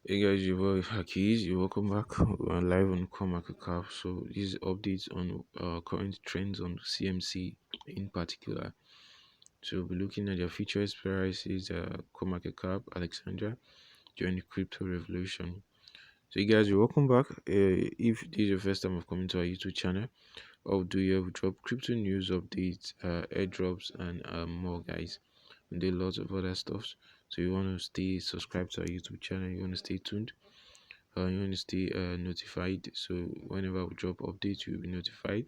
Hey guys, your boy Akahilz. You're welcome back. We're live on CoinMarketCap. So these updates on current trends on CMC in particular. So we'll be looking at your features prices, CoinMarketCap Alexandria during the crypto revolution. So you guys, you're welcome back. If this is your first time of coming to our YouTube channel, or do you have drop crypto news updates, airdrops, and more, guys? And there are lots of other stuff. So you want to stay subscribed to our YouTube channel. You want to stay tuned. You want to stay notified, so whenever we drop updates you'll be notified.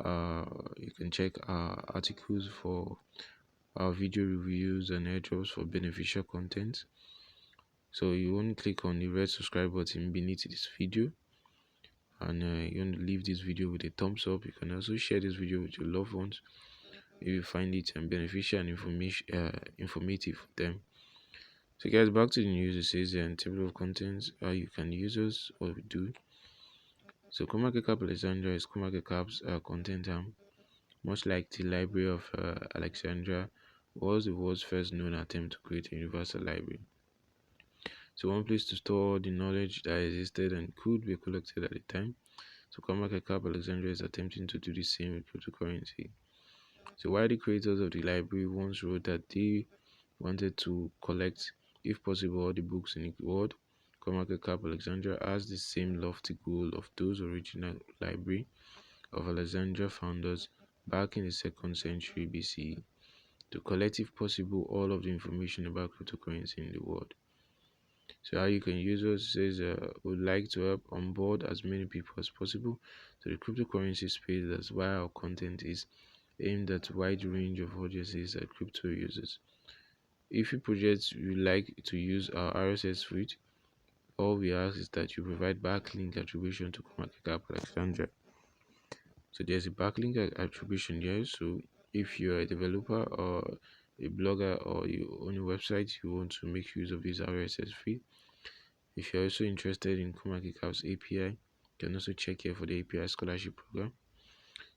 You can check our articles for our video reviews and airdrops for beneficial content. So you want to click on the red subscribe button beneath this video, and you want to leave this video with a thumbs up. You can also share this video with your loved ones if you find it beneficial and informative for them. So guys, back to the news. It says table of contents, you can use us, what we do. So CoinMarketCap Alexandria is CoinMarketCap's content arm. Much like the Library of Alexandria was the world's first known attempt to create a universal library. So one place to store the knowledge that existed and could be collected at the time. So CoinMarketCap Alexandria is attempting to do the same with cryptocurrency. So while the creators of the library once wrote that they wanted to collect, if possible, all the books in the world, CoinMarketCap Alexandria has the same lofty goal of those original library of Alexandria founders back in the 2nd century BCE to collect, if possible, all of the information about cryptocurrency in the world. So how you can use us says would like to help onboard as many people as possible to the cryptocurrency space. That's why our content is aimed at a wide range of audiences and crypto users. If you project you like to use our RSS feed, all we ask is that you provide backlink attribution to CoinMarketCap Alexandria. So there's a backlink attribution here. So if you're a developer or a blogger or you own a website, you want to make use of this RSS feed. If you're also interested in CoinMarketCap's API, you can also check here for the API scholarship program.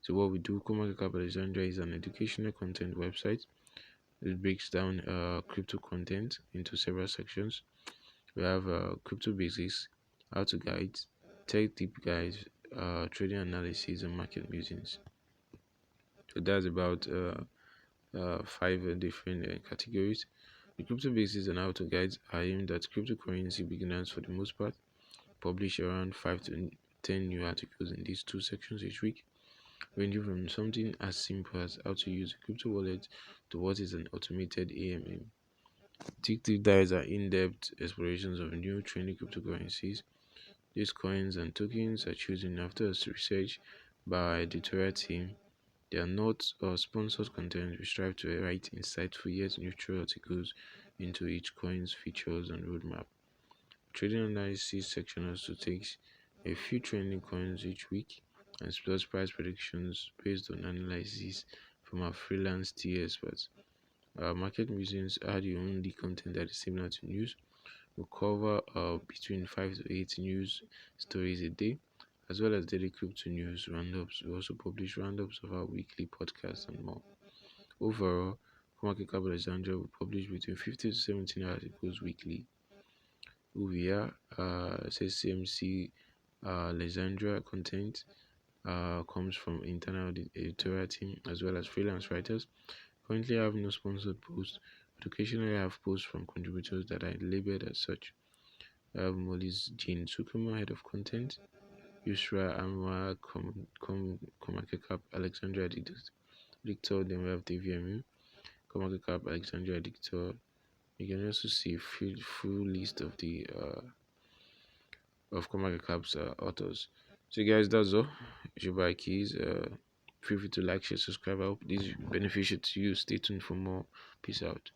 So what we do, CoinMarketCap Alexandria is an educational content website. It breaks down crypto content into several sections. We have crypto basics, how to guides, tech deep guides, trading analysis, and market musings. So that's about 5 different categories. The crypto basics and how to guides are aimed at cryptocurrency beginners for the most part. Publish around 5 to 10 new articles in these 2 sections each week, ranging from something as simple as how to use a crypto wallet to what is an automated AMM. Tick deep dives are in-depth explorations of new trending cryptocurrencies. These coins and tokens are chosen after research by our editorial team. They are not sponsored content. We strive to write insightful yet neutral articles into each coin's features and roadmap. Trading analysis section also takes a few trending coins each week and splits price predictions based on analysis from our freelance TA experts. Our market musings are the only content that is similar to news. We cover between 5 to 8 news stories a day, as well as daily crypto news roundups. We also publish roundups of our weekly podcasts and more. Overall, CoinMarketCap Alexandria will publish between 50 to 17 articles weekly. Who we are, says CMC Alexandria content comes from internal editorial team as well as freelance writers. Currently, I have no sponsored posts, but occasionally I have posts from contributors that are labeled as such. I have Molly's Jean Sukuma, head of content, Yusra Amwa, CoinMarketCap Alexandria editor, then we have DVMU, CoinMarketCap Alexandria editor. You can also see full list of the of CoinMarketCap's authors. So guys, that's all. It's your boy Keys. Feel free to like, share, subscribe. I hope this is beneficial to you. Stay tuned for more. Peace out.